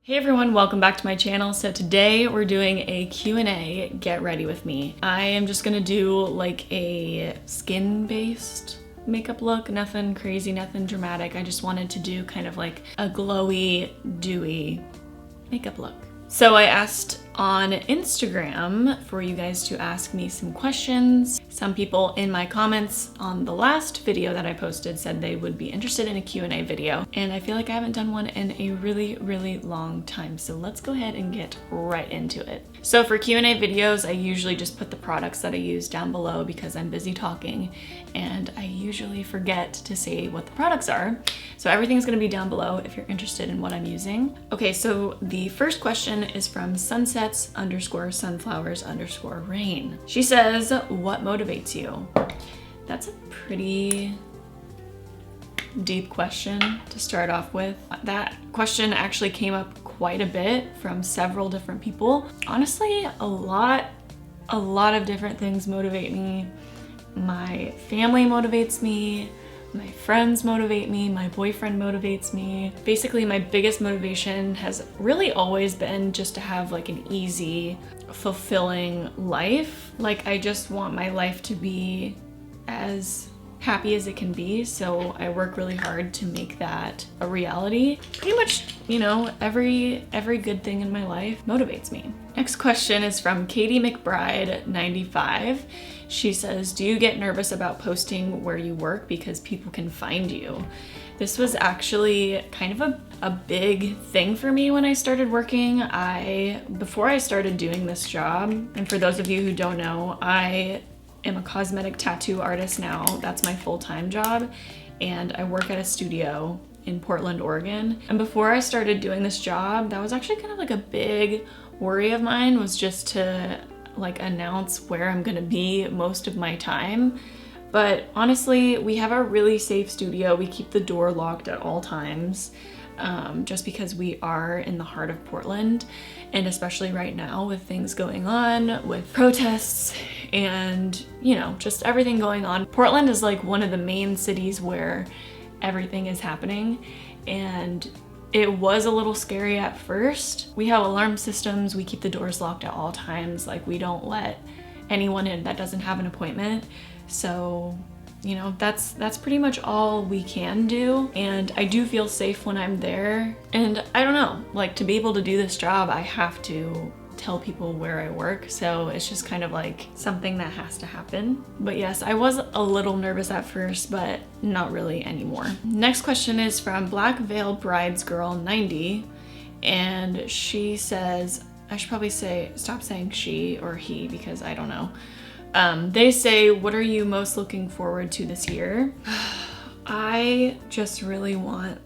Hey everyone, welcome back to my channel. So today we're doing a Q&A, get ready with me. I am just gonna do like a skin-based makeup look, nothing crazy, nothing dramatic. I just wanted to do kind of like a glowy, dewy makeup look. So I asked on Instagram for you guys to ask me some questions. Some people in my comments on the last video that I posted said they would be interested in a Q&A video, and I feel like I haven't done one in a really long time, so let's go ahead and get right into it. So for Q&A videos, I usually just put the products that I use down below because I'm busy talking and I usually forget to say what the products are. So everything's gonna be down below if you're interested in what I'm using. Okay, so the first question is from sunsets_sunflowers_rain. She says, what motivates you? That's a pretty deep question to start off with. That question actually came up quite a bit from several different people. Honestly, a lot of different things motivate me. My family motivates me, my friends motivate me, my boyfriend motivates me. Basically, my biggest motivation has really always been just to have like an easy, fulfilling life. Like I just want my life to be as happy as it can be, so I work really hard to make that a reality. Pretty much, you know, every good thing in my life motivates me. Next question is from Katie McBride 95. She says, do you get nervous about posting where you work because people can find you? This was actually kind of a big thing for me when I started working. Before I started doing this job, and for those of you who don't know, I am a cosmetic tattoo artist now. That's my full-time job, and I work at a studio in Portland, Oregon. And before I started doing this job, that was actually kind of like a big worry of mine, was just to like announce where I'm gonna be most of my time. But honestly, we have a really safe studio. We keep the door locked at all times, just because we are in the heart of Portland, and especially right now with things going on with protests and, you know, just everything going on. Portland is like one of the main cities where everything is happening, and it was a little scary at first. We have alarm systems, we keep the doors locked at all times, like we don't let anyone in that doesn't have an appointment. So, you know, that's pretty much all we can do, and I do feel safe when I'm there. And I don't know, like to be able to do this job, I have to tell people where I work, so it's just kind of like something that has to happen. But yes, I was a little nervous at first, but not really anymore. Next question is from Black Veil Brides Girl 90, and she says, I should probably stop saying she or he because I don't know. They say, what are you most looking forward to this year? I just really want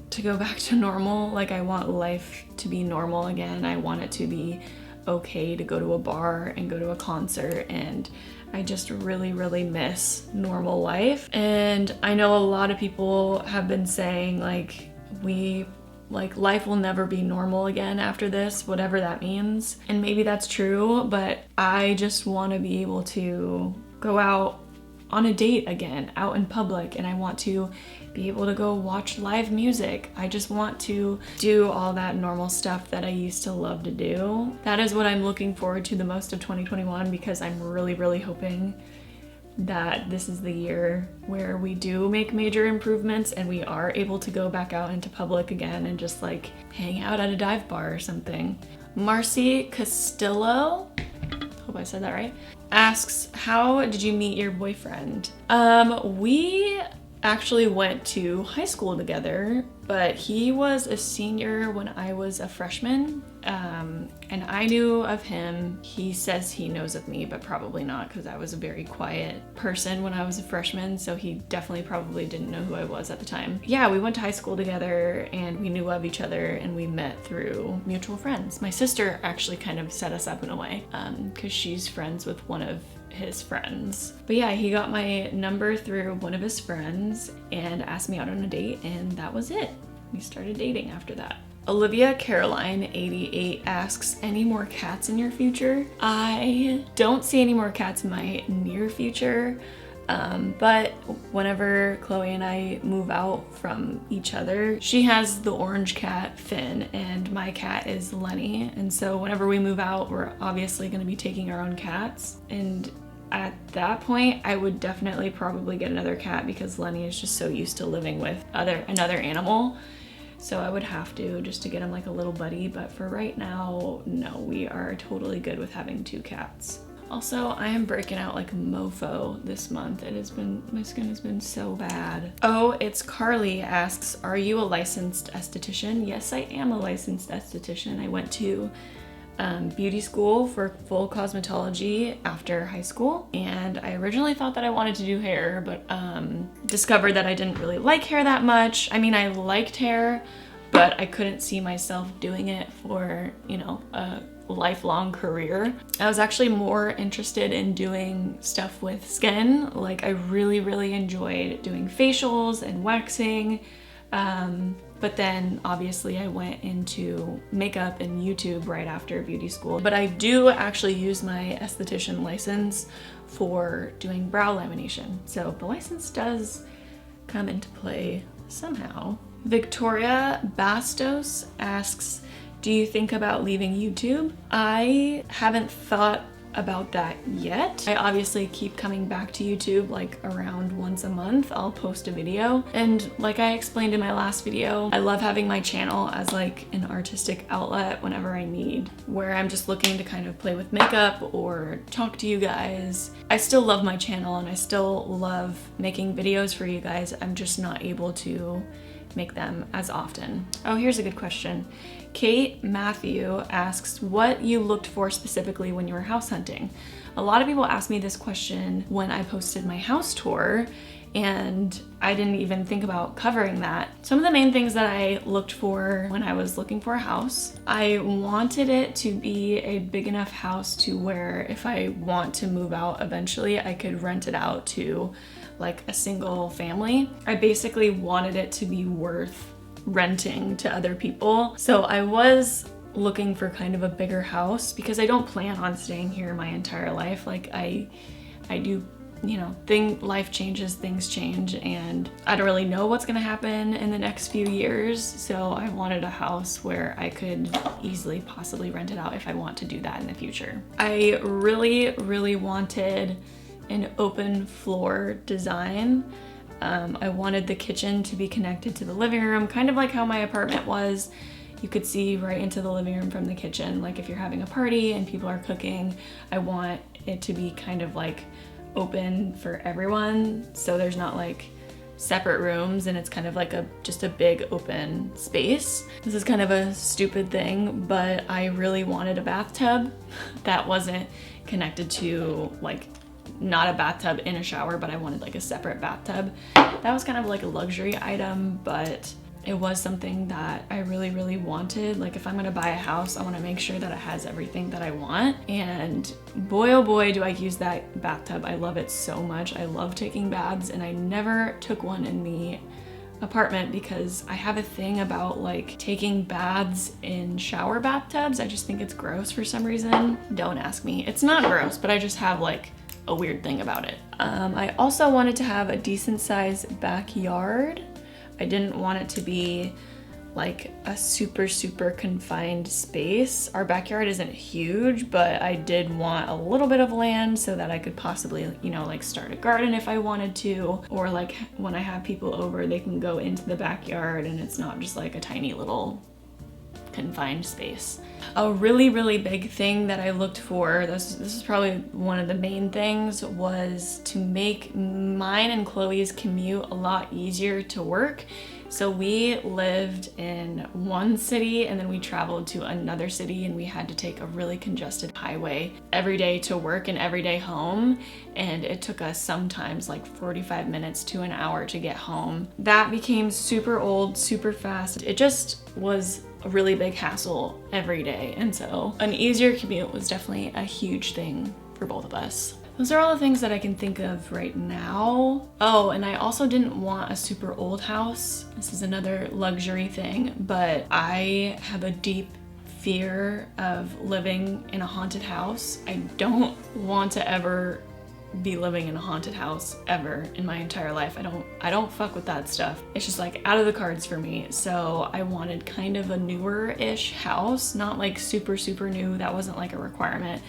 to go back to normal. Like I want life to be normal again. I want it to be okay to go to a bar and go to a concert, and I just really miss normal life. And I know a lot of people have been saying like life will never be normal again after this, whatever that means. And maybe that's true, but I just want to be able to go out on a date again, out in public, and I want to be able to go watch live music. I just want to do all that normal stuff that I used to love to do. That is what I'm looking forward to the most of 2021, because I'm really hoping that this is the year where we do make major improvements and we are able to go back out into public again and just like hang out at a dive bar or something. Marcy Castillo, hope I said that right, asks, how did you meet your boyfriend? We actually went to high school together, but he was a senior when I was a freshman, and I knew of him. He says he knows of me, but probably not, because I was a very quiet person when I was a freshman, so he definitely probably didn't know who I was at the time. Yeah, we went to high school together and we knew of each other, and we met through mutual friends. My sister actually kind of set us up in a way, because she's friends with one of his friends. But yeah, he got my number through one of his friends and asked me out on a date, and that was it. We started dating after that. Olivia Caroline 88 asks, any more cats in your future? I don't see any more cats in my near future. But whenever Chloe and I move out from each other, she has the orange cat, Finn, and my cat is Lenny. And so whenever we move out, we're obviously going to be taking our own cats. And at that point, I would definitely probably get another cat because Lenny is just so used to living with another animal. So I would have to, just to get him like a little buddy. But for right now, no, we are totally good with having 2 cats. Also, I am breaking out like a mofo this month. My skin has been so bad. Oh, it's Carly asks, are you a licensed esthetician? Yes, I am a licensed esthetician. I went to beauty school for full cosmetology after high school, and I originally thought that I wanted to do hair, but discovered that I didn't really like hair that much. I mean, I liked hair, but I couldn't see myself doing it for, you know, a lifelong career. I was actually more interested in doing stuff with skin. Like, I really enjoyed doing facials and waxing. But then obviously I went into makeup and YouTube right after beauty school. But I do actually use my esthetician license for doing brow lamination. So the license does come into play somehow. Victoria Bastos asks, do you think about leaving YouTube? I haven't thought about that yet. I obviously keep coming back to YouTube like around once a month. I'll post a video. And like I explained in my last video, I love having my channel as like an artistic outlet whenever I need, where I'm just looking to kind of play with makeup or talk to you guys. I still love my channel and I still love making videos for you guys. I'm just not able to make them as often. Oh, here's a good question. Kate Matthew asks, what you looked for specifically when you were house hunting? A lot of people ask me this question when I posted my house tour, and I didn't even think about covering that. Some of the main things that I looked for when I was looking for a house, I wanted it to be a big enough house to where if I want to move out eventually, I could rent it out to like a single family. I basically wanted it to be worth renting to other people. So I was looking for kind of a bigger house because I don't plan on staying here my entire life. Like I do, you know, life changes, things change, and I don't really know what's gonna happen in the next few years. So I wanted a house where I could easily possibly rent it out if I want to do that in the future. I really wanted an open floor design. I wanted the kitchen to be connected to the living room, kind of like how my apartment was. You could see right into the living room from the kitchen. Like if you're having a party and people are cooking, I want it to be kind of like open for everyone. So there's not like separate rooms and it's kind of like just a big open space. This is kind of a stupid thing, but I really wanted a bathtub that wasn't connected to like, not a bathtub in a shower, but I wanted like a separate bathtub. That was kind of like a luxury item, but it was something that I really wanted. Like if I'm gonna buy a house, I wanna make sure that it has everything that I want. And boy, oh boy, do I use that bathtub. I love it so much. I love taking baths, and I never took one in the apartment because I have a thing about like taking baths in shower bathtubs. I just think it's gross for some reason. Don't ask me. It's not gross, but I just have like a weird thing about it. I also wanted to have a decent sized backyard. I didn't want it to be like a super confined space. Our backyard isn't huge, but I did want a little bit of land so that I could possibly, you know, like start a garden if I wanted to, or like when I have people over, they can go into the backyard and it's not just like a tiny little confined space. A really big thing that I looked for, this is probably one of the main things, was to make mine and Chloe's commute a lot easier to work. So we lived in one city and then we traveled to another city, and we had to take a really congested highway every day to work and every day home, and it took us sometimes like 45 minutes to an hour to get home. That became super old, super fast. It just was a really big hassle every day, and so an easier commute was definitely a huge thing for both of us. Those are all the things that I can think of right now. Oh, and I also didn't want a super old house. This is another luxury thing, but I have a deep fear of living in a haunted house. I don't want to ever be living in a haunted house ever in my entire life. I don't fuck with that stuff. It's just like out of the cards for me. So I wanted kind of a newer-ish house, not like super, super new. That wasn't like a requirement.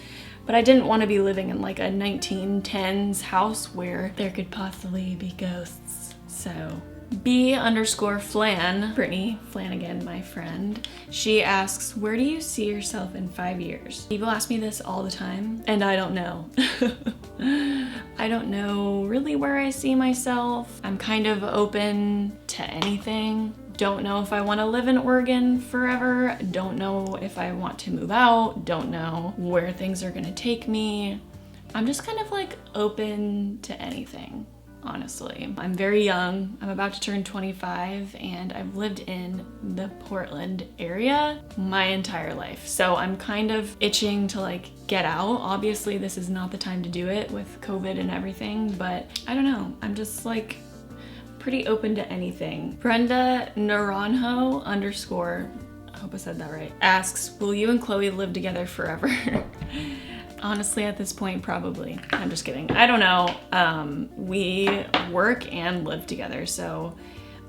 But I didn't want to be living in like a 1910s house where there could possibly be ghosts. So B_Flan, Brittany Flanagan, my friend, she asks, where do you see yourself in 5 years? People ask me this all the time, and I don't know. I don't know really where I see myself. I'm kind of open to anything. Don't know if I want to live in Oregon forever. Don't know if I want to move out. Don't know where things are gonna take me. I'm just kind of like open to anything. Honestly, I'm very young. I'm about to turn 25 and I've lived in the Portland area my entire life. So I'm kind of itching to like get out. Obviously, this is not the time to do it with COVID and everything, but I don't know. I'm just like pretty open to anything. Brenda Naranjo _ I hope I said that right, asks, will you and Chloe live together forever? Honestly, at this point, probably. I'm just kidding. I don't know. We work and live together, so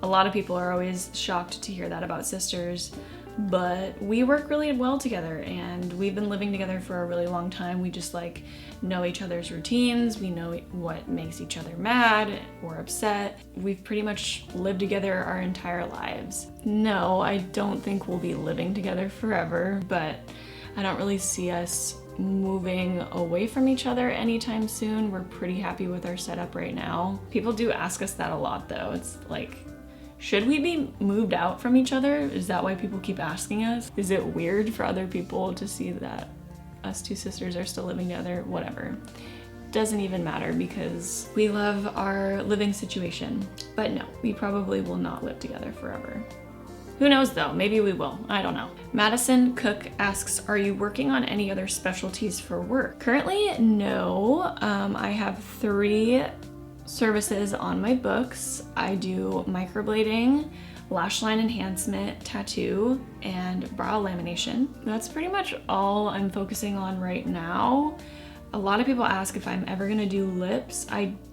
a lot of people are always shocked to hear that about sisters, but we work really well together and we've been living together for a really long time. We just like know each other's routines. We know what makes each other mad or upset. We've pretty much lived together our entire lives. No, I don't think we'll be living together forever, but I don't really see us moving away from each other anytime soon. We're pretty happy with our setup right now. People do ask us that a lot though. It's like, should we be moved out from each other? Is that why people keep asking us? Is it weird for other people to see that us two sisters are still living together? Whatever. Doesn't even matter because we love our living situation. But no, we probably will not live together forever. Who knows though, maybe we will, I don't know. Madison Cook asks, are you working on any other specialties for work? Currently, no. I have 3 services on my books. I do microblading, lash line enhancement, tattoo, and brow lamination. That's pretty much all I'm focusing on right now. A lot of people ask if I'm ever gonna do lips.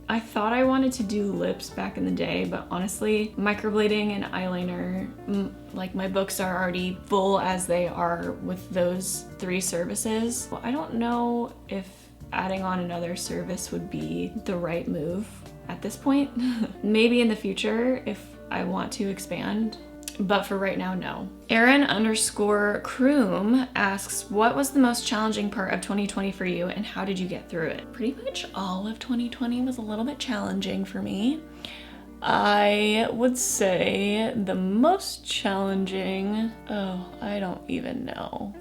I thought I wanted to do lips back in the day, but honestly, microblading and eyeliner, like my books are already full as they are with those 3 services. Well, I don't know if adding on another service would be the right move at this point. Maybe in the future if I want to expand. But for right now, no. Erin _Kroom asks, what was the most challenging part of 2020 for you and how did you get through it? Pretty much all of 2020 was a little bit challenging for me. I would say the most challenging, I don't even know.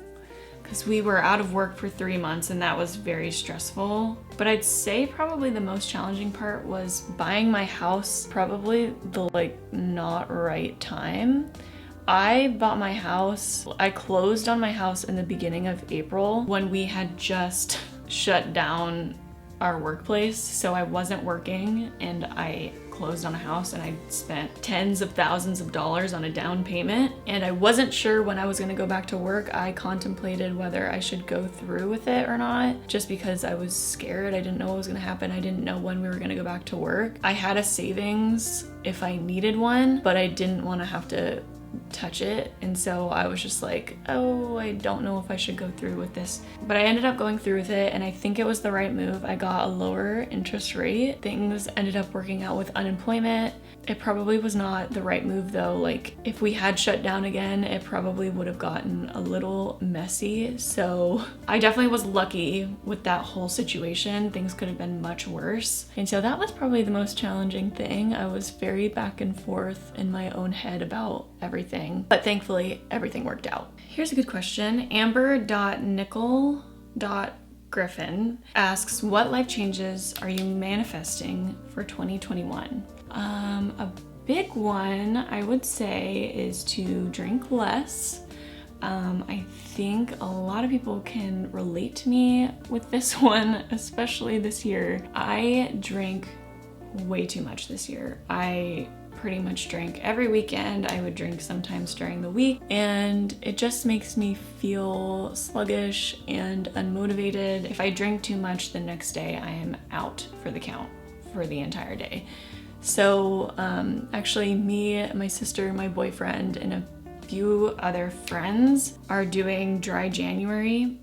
Because we were out of work for 3 months and that was very stressful. But I'd say probably the most challenging part was buying my house, probably the like not right time. I bought my house, I closed on my house in the beginning of April when we had just shut down our workplace. So I wasn't working and I closed on a house and I spent tens of thousands of dollars on a down payment and I wasn't sure when I was gonna go back to work. I contemplated whether I should go through with it or not just because I was scared. I didn't know what was gonna happen. I didn't know when we were gonna go back to work. I had a savings if I needed one, but I didn't want to have to touch it, and so I was just like, oh, I don't know if I should go through with this. But I ended up going through with it and I think it was the right move. I got a lower interest rate. Things ended up working out with unemployment. It probably was not the right move though. Like if we had shut down again, it probably would have gotten a little messy. So I definitely was lucky with that whole situation. Things could have been much worse. And so that was probably the most challenging thing. I was very back and forth in my own head about everything, but thankfully everything worked out. Here's a good question. Amber.nickel.griffin asks, what life changes are you manifesting for 2021? A big one I would say is to drink less. I think a lot of people can relate to me with this one, especially this year. I drank way too much this year. I pretty much drink every weekend. I would drink sometimes during the week, and it just makes me feel sluggish and unmotivated. If I drink too much, the next day I am out for the count for the entire day. So actually me, my sister, my boyfriend, and a few other friends are doing dry January,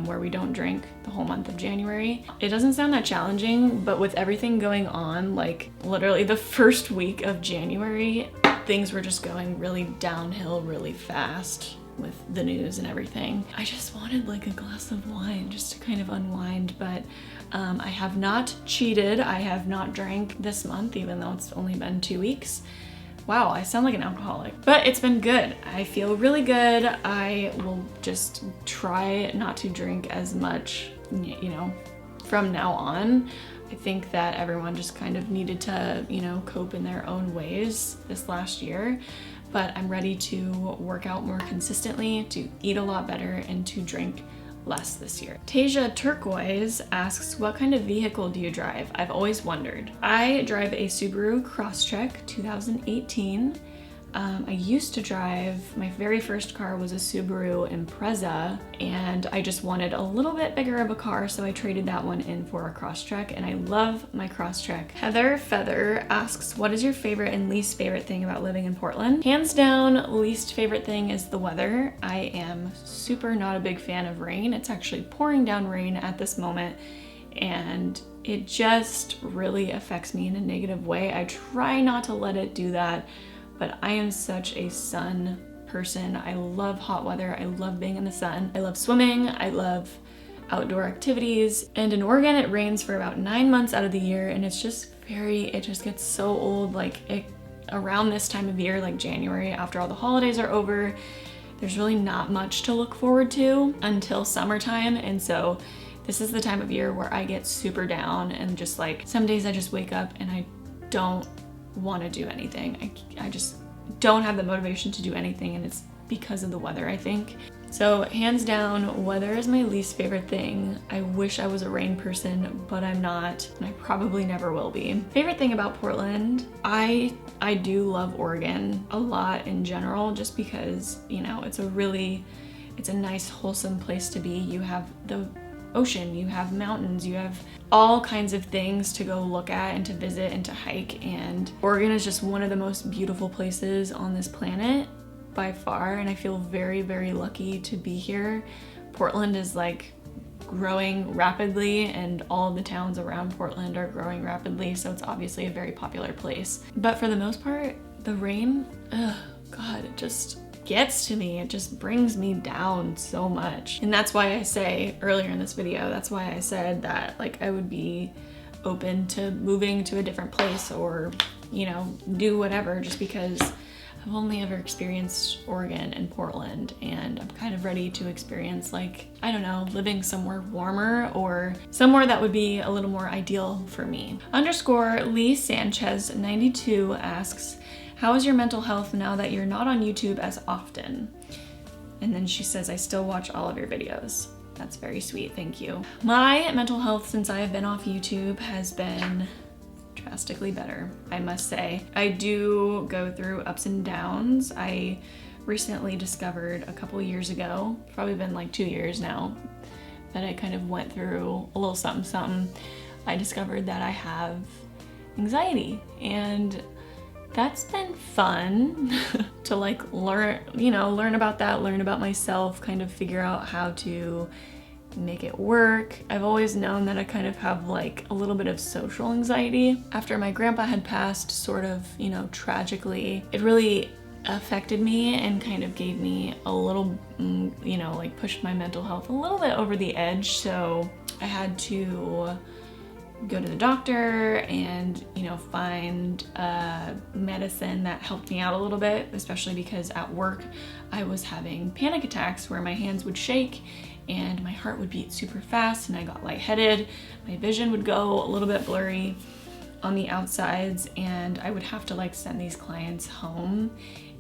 where we don't drink the whole month of January. It doesn't sound that challenging, but with everything going on, like literally the first week of January, things were just going really downhill really fast with the news and everything. I just wanted like a glass of wine just to kind of unwind, but I have not cheated. I have not drank this month, even though it's only been 2 weeks. Wow, I sound like an alcoholic, but it's been good. I feel really good. I will just try not to drink as much, you know, from now on. I think that everyone just kind of needed to, you know, cope in their own ways this last year, but I'm ready to work out more consistently, to eat a lot better, and to drink less this year. Tasia Turquoise asks, what kind of vehicle do you drive? I've always wondered. I drive a Subaru Crosstrek 2018. I used to drive, my very first car was a Subaru Impreza, and I just wanted a little bit bigger of a car, so I traded that one in for a Crosstrek, and I love my Crosstrek. Heather Feather asks, what is your favorite and least favorite thing about living in Portland? Hands down, least favorite thing is the weather. I am super not a big fan of rain. It's actually pouring down rain at this moment, and it just really affects me in a negative way. I try not to let it do that, but I am such a sun person. I love hot weather. I love being in the sun. I love swimming. I love outdoor activities. And in Oregon, it rains for about 9 months out of the year, and it's just it just gets so old. Like around this time of year, like January, after all the holidays are over, there's really not much to look forward to until summertime. And so this is the time of year where I get super down, and just like some days I just wake up and I don't want to do anything. I just don't have the motivation to do anything, and it's because of the weather, I think. So hands down, weather is my least favorite thing. I wish I was a rain person, but I'm not, and I probably never will be. Favorite thing about Portland, I do love Oregon a lot in general, just because, you know, it's a nice wholesome place to be. You have the ocean, you have mountains, you have all kinds of things to go look at and to visit and to hike, and Oregon is just one of the most beautiful places on this planet by far, and I feel very, very lucky to be here. Portland is like growing rapidly, and all the towns around Portland are growing rapidly, so it's obviously a very popular place. But for the most part, the rain, God, it just gets to me. It just brings me down so much. And that's why I say earlier in this video, that's why I said that like I would be open to moving to a different place, or, you know, do whatever, just because I've only ever experienced Oregon and Portland, and I'm kind of ready to experience, like, I don't know, living somewhere warmer or somewhere that would be a little more ideal for me. _Lee Sanchez 92 asks, how is your mental health now that you're not on YouTube as often? And then she says, I still watch all of your videos. That's very sweet, thank you. My mental health since I have been off YouTube has been drastically better, I must say. I do go through ups and downs. I recently discovered a couple years ago, probably been like 2 years now, that I kind of went through a little something. I discovered that I have anxiety, and that's been fun to like learn about that, learn about myself, kind of figure out how to make it work. I've always known that I kind of have like a little bit of social anxiety. After my grandpa had passed, sort of, you know, tragically, it really affected me and kind of gave me a little, you know, like pushed my mental health a little bit over the edge. So I had to go to the doctor and, you know, find medicine that helped me out a little bit, especially because at work I was having panic attacks where my hands would shake and my heart would beat super fast, and I got lightheaded. My vision would go a little bit blurry on the outsides, and I would have to like send these clients home,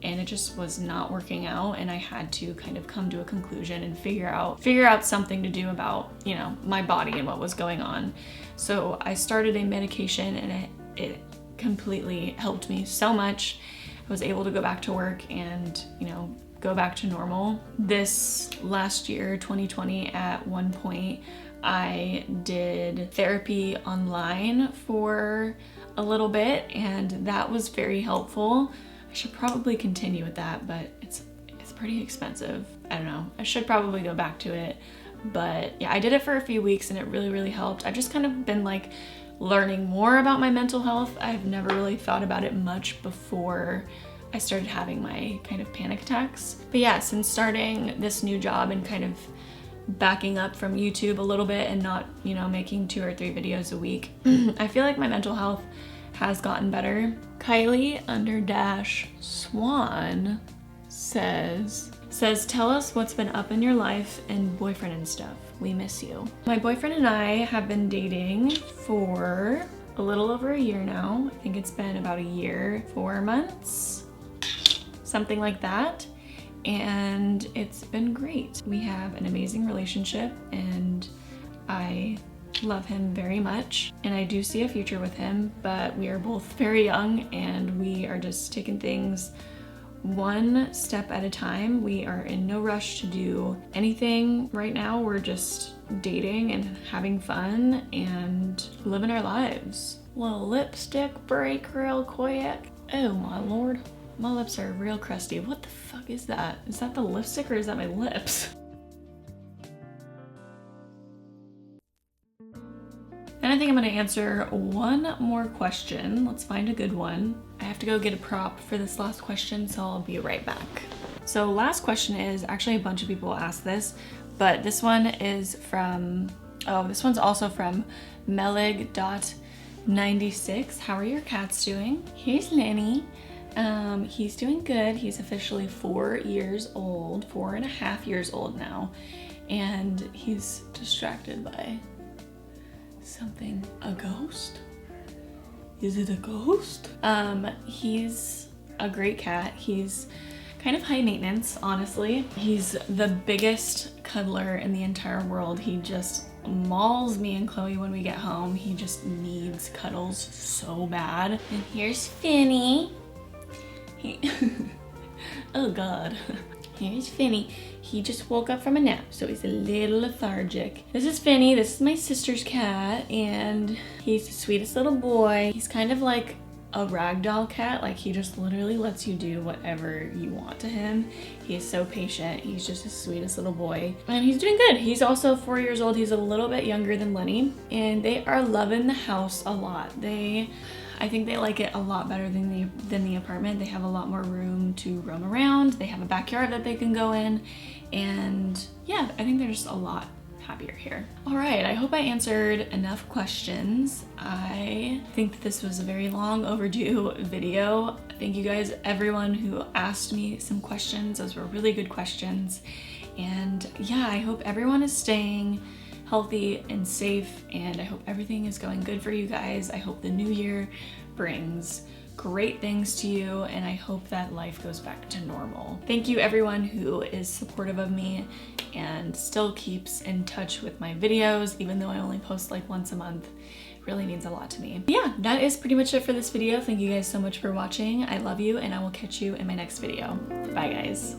and it just was not working out, and I had to kind of come to a conclusion and figure out something to do about, you know, my body and what was going on. So I started a medication, and it completely helped me so much. I was able to go back to work and, you know, go back to normal. This last year, 2020, at one point, I did therapy online for a little bit, and that was very helpful. I should probably continue with that, but it's pretty expensive. I don't know. I should probably go back to it. But yeah, I did it for a few weeks and it really, really helped. I've just kind of been like learning more about my mental health. I've never really thought about it much before I started having my kind of panic attacks. But yeah, since starting this new job and kind of backing up from YouTube a little bit and not, you know, making 2 or 3 videos a week, I feel like my mental health has gotten better. Kylie_Swan says, tell us what's been up in your life and boyfriend and stuff. We miss you. My boyfriend and I have been dating for a little over a year now. I think it's been about a year, 4 months, something like that. And it's been great. We have an amazing relationship and I love him very much. And I do see a future with him, but we are both very young and we are just taking things one step at a time. We are in no rush to do anything right now. We're just dating and having fun and living our lives. Little lipstick break real quick. Oh my lord, my lips are real crusty. What the fuck is that? Is that the lipstick or is that my lips? And I think I'm gonna answer one more question. Let's find a good one. I have to go get a prop for this last question, so I'll be right back. So last question is, actually a bunch of people asked this, but this one is from, oh, this one's also from Melig.96. How are your cats doing? Here's Lenny. He's doing good. He's officially 4 years old, 4.5 years old now, and he's distracted by something. A ghost? Is it a ghost? He's a great cat. He's kind of high maintenance, honestly. He's the biggest cuddler in the entire world. He just mauls me and Chloe when we get home. He just needs cuddles so bad. And here's Finny. Oh God. Here's Finny. He just woke up from a nap, so he's a little lethargic. This is Finny. This is my sister's cat, and he's the sweetest little boy. He's kind of like a ragdoll cat. Like, he just literally lets you do whatever you want to him. He is so patient. He's just the sweetest little boy. And he's doing good. He's also 4 years old. He's a little bit younger than Lenny, and they are loving the house a lot. I think they like it a lot better than the apartment. They have a lot more room to roam around. They have a backyard that they can go in. And yeah, I think they're just a lot happier here. All right, I hope I answered enough questions. I think that this was a very long overdue video. Thank you guys, everyone who asked me some questions. Those were really good questions. And yeah, I hope everyone is staying healthy and safe, and I hope everything is going good for you guys. I hope the new year brings great things to you, and I hope that life goes back to normal. Thank you everyone who is supportive of me and still keeps in touch with my videos, even though I only post like once a month. It really means a lot to me. Yeah, that is pretty much it for this video. Thank you guys so much for watching. I love you, and I will catch you in my next video. Bye guys.